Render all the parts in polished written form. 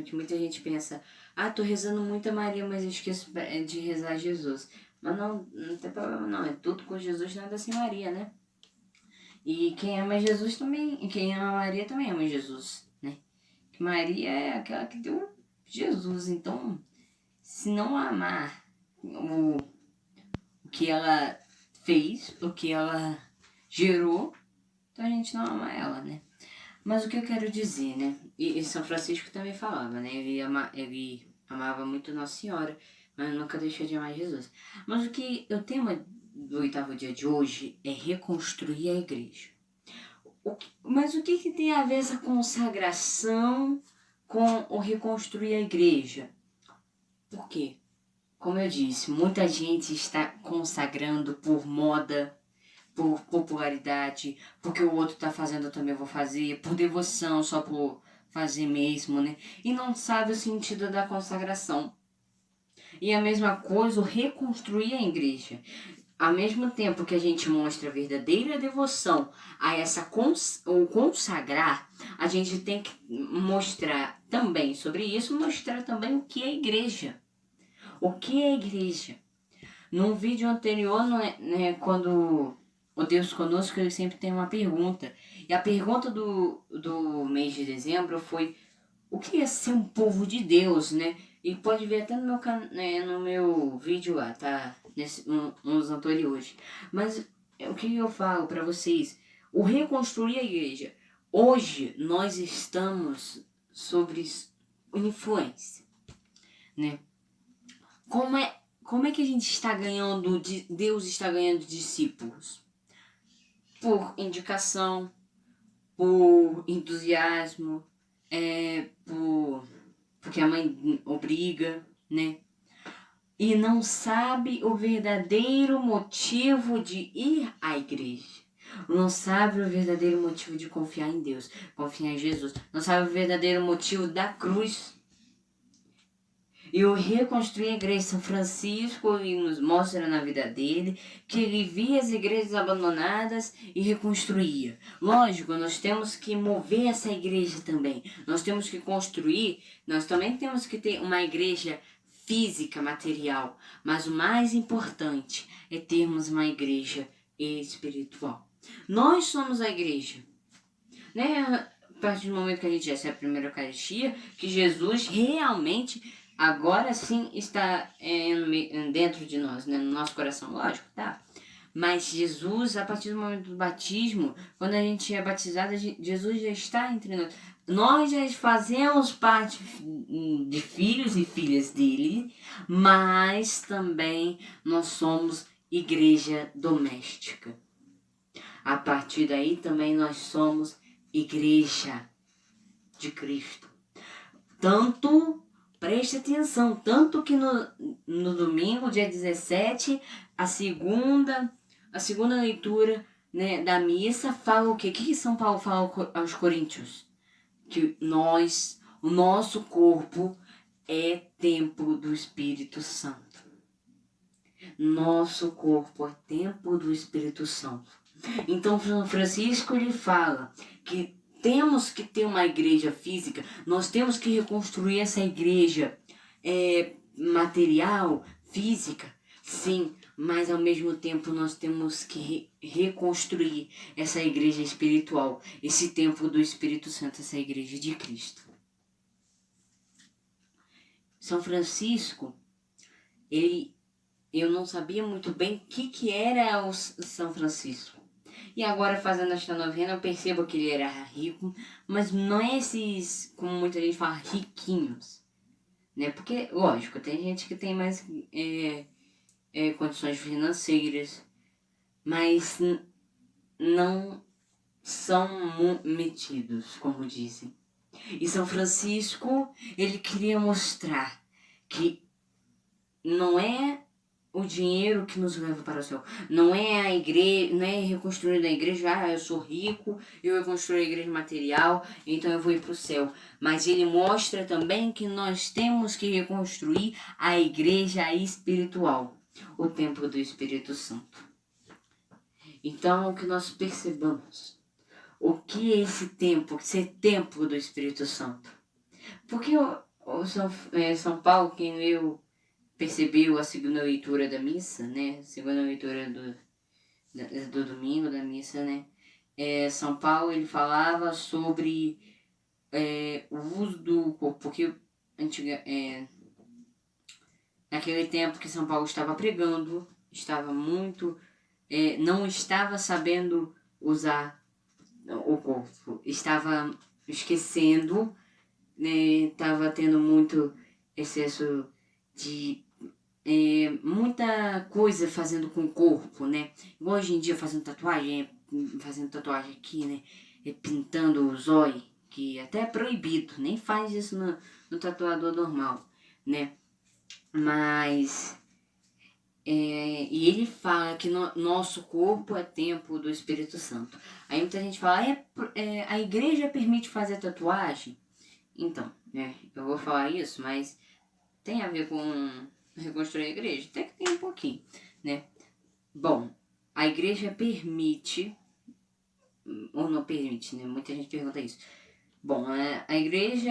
que muita gente pensa, tô rezando muito a Maria, mas eu esqueço de rezar a Jesus. Mas não tem problema não, é tudo com Jesus, nada sem Maria, né? E quem ama Jesus também, quem ama Maria também ama Jesus, né? Que Maria é aquela que deu Jesus, então se não amar o que ela fez, o que ela gerou, então a gente não ama ela, né? Mas o que eu quero dizer, né? E São Francisco também falava, né? Ele amava muito Nossa Senhora, mas nunca deixou de amar Jesus. Mas o tema do oitavo dia de hoje é reconstruir a igreja. Mas o que tem a ver essa consagração com o reconstruir a igreja? Por quê? Como eu disse, muita gente está consagrando por moda, por popularidade, porque o outro tá fazendo eu também vou fazer, por devoção, só por fazer mesmo, né? E não sabe o sentido da consagração. E a mesma coisa, o reconstruir a igreja. Ao mesmo tempo que a gente mostra a verdadeira devoção a o consagrar, a gente tem que mostrar também sobre isso, mostrar também o que é a igreja. O que é a igreja? Num vídeo anterior, né, quando o Deus Conosco, ele sempre tem uma pergunta. E a pergunta do mês de dezembro foi: o que é ser um povo de Deus, né? E pode ver até no meu vídeo lá, tá? Nos anteriores. Mas o que eu falo para vocês? O reconstruir a igreja. Hoje nós estamos sobre influência, né? Como é que a gente está ganhando, Deus está ganhando discípulos? Por indicação, por entusiasmo, porque a mãe obriga, né? E não sabe o verdadeiro motivo de ir à igreja. Não sabe o verdadeiro motivo de confiar em Deus, confiar em Jesus. Não sabe o verdadeiro motivo da cruz. E o reconstruir a igreja, São Francisco, ele nos mostra na vida dele que ele via as igrejas abandonadas e reconstruía. Lógico, nós temos que mover essa igreja também. Nós temos que construir, nós também temos que ter uma igreja física, material. Mas o mais importante é termos uma igreja espiritual. Nós somos a igreja, né? A partir do momento que a gente recebe a primeira Eucaristia, que Jesus realmente agora sim está dentro de nós, né? No nosso coração, lógico, tá? Mas Jesus, a partir do momento do batismo, quando a gente é batizado, Jesus já está entre nós. Nós já fazemos parte de filhos e filhas dele, mas também nós somos igreja doméstica. A partir daí também nós somos igreja de Cristo. Preste atenção, tanto que no domingo, dia 17, a segunda leitura, né, da missa fala o quê? O que São Paulo fala aos Coríntios? Que o nosso corpo é templo do Espírito Santo. Nosso corpo é templo do Espírito Santo. Então, São Francisco ele fala que temos que ter uma igreja física, nós temos que reconstruir essa igreja material, física, sim, mas ao mesmo tempo nós temos que reconstruir essa igreja espiritual, esse templo do Espírito Santo, essa igreja de Cristo. São Francisco, eu não sabia muito bem o que era o São Francisco. E agora, fazendo esta novena, eu percebo que ele era rico, mas não é esses, como muita gente fala, riquinhos, né? Porque, lógico, tem gente que tem mais condições financeiras, mas não são metidos, como dizem. E São Francisco, ele queria mostrar que não é o dinheiro que nos leva para o céu. Não é a igreja, não é reconstruindo a igreja, eu sou rico, eu reconstruo a igreja material, então eu vou ir para o céu. Mas ele mostra também que nós temos que reconstruir a igreja espiritual, o templo do Espírito Santo. Então, que nós percebamos o que é esse templo do Espírito Santo. Porque São Paulo, quem percebeu a segunda leitura da missa, né? Segunda leitura do domingo da missa, né? São Paulo, ele falava sobre o uso do corpo, porque naquele tempo que São Paulo estava pregando, estava muito, não estava sabendo usar o corpo, estava esquecendo, né? Estava tendo muito excesso de muita coisa fazendo com o corpo, né? Igual hoje em dia fazendo tatuagem aqui, né? Pintando o zóio, que até é proibido, nem faz isso no tatuador normal, né? Mas e ele fala que nosso corpo é templo do Espírito Santo. Aí muita gente fala, a igreja permite fazer tatuagem? Então, eu vou falar isso, mas tem a ver com reconstruir a igreja? Até que tem um pouquinho, né? Bom, a igreja permite, ou não permite, né? Muita gente pergunta isso. Bom, a igreja,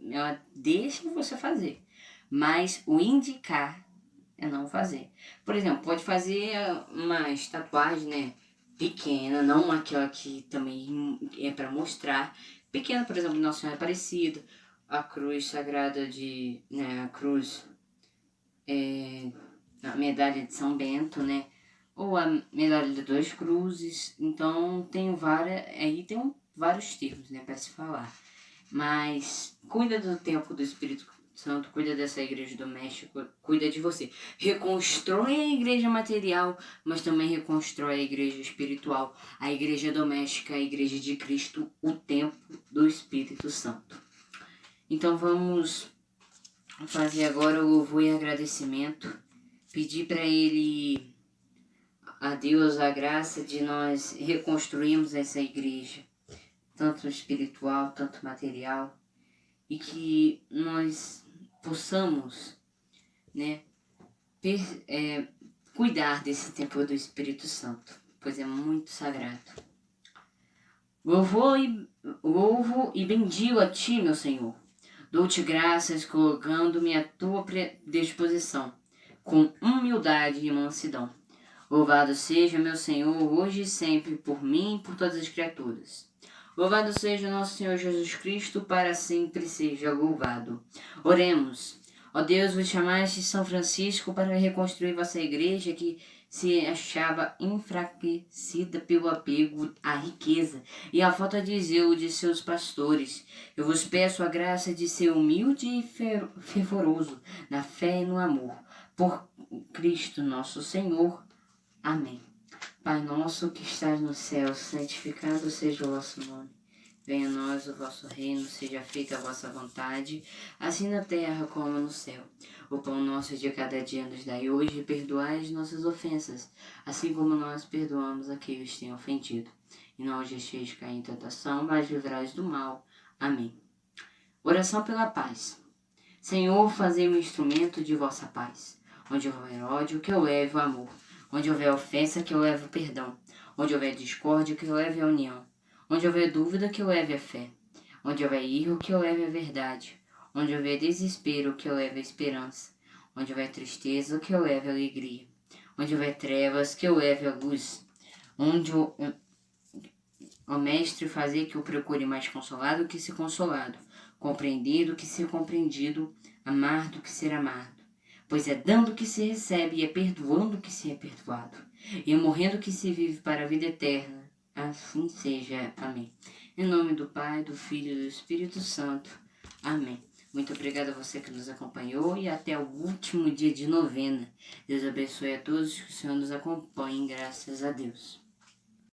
ela deixa você fazer, mas o indicar é não fazer. Por exemplo, pode fazer uma tatuagem, né? Pequena, não aquela que também é para mostrar. Pequena, por exemplo, Nossa Senhora Aparecida, a cruz sagrada a cruz, a medalha de São Bento, né? Ou a medalha de 2 cruzes. Então tem vários termos, né, para se falar. Mas cuida do templo do Espírito Santo, cuida dessa igreja doméstica, cuida de você. Reconstrói a igreja material, mas também reconstrói a igreja espiritual, a igreja doméstica, a igreja de Cristo, o templo do Espírito Santo. Então vamos fazer agora o louvor e agradecimento, pedir para Ele, a Deus, a graça de nós reconstruirmos essa igreja, tanto espiritual, tanto material, e que nós possamos, né, cuidar desse templo do Espírito Santo, pois é muito sagrado. Louvo e bendigo a Ti, meu Senhor. Dou-te graças, colocando-me à Tua disposição, com humildade e mansidão. Louvado seja, meu Senhor, hoje e sempre, por mim e por todas as criaturas. Louvado seja nosso Senhor Jesus Cristo, para sempre seja louvado. Oremos. Ó Deus, vos chamaste São Francisco para reconstruir vossa igreja que se achava enfraquecida pelo apego à riqueza e à falta de zelo de seus pastores. Eu vos peço a graça de ser humilde e fervoroso na fé e no amor. Por Cristo nosso Senhor. Amém. Pai nosso que estás no céu, santificado seja o vosso nome. Venha a nós o vosso reino, seja feita a vossa vontade, assim na terra como no céu. O pão nosso de cada dia nos dai hoje, e perdoai as nossas ofensas, assim como nós perdoamos aqueles que têm ofendido. E não os deixeis cair em tentação, mas livrai-os do mal. Amém. Oração pela paz. Senhor, fazei-me instrumento de vossa paz. Onde houver ódio, que eu leve o amor. Onde houver ofensa, que eu leve o perdão. Onde houver discórdia, que eu leve a união. Onde houver dúvida, que eu leve a fé. Onde houver erro, que eu leve a verdade. Onde houver desespero, que eu leve a esperança. Onde houver tristeza, que eu leve a alegria. Onde houver trevas, que eu leve a luz. Onde o Mestre, fazer que eu procure mais consolado que ser consolado. Compreendido que ser compreendido. Amar do que ser amado. Pois é dando que se recebe e é perdoando que se é perdoado. E é morrendo que se vive para a vida eterna. Assim seja. Amém. Em nome do Pai, do Filho e do Espírito Santo. Amém. Muito obrigada a você que nos acompanhou e até o último dia de novena. Deus abençoe a todos que o Senhor nos acompanhe, graças a Deus.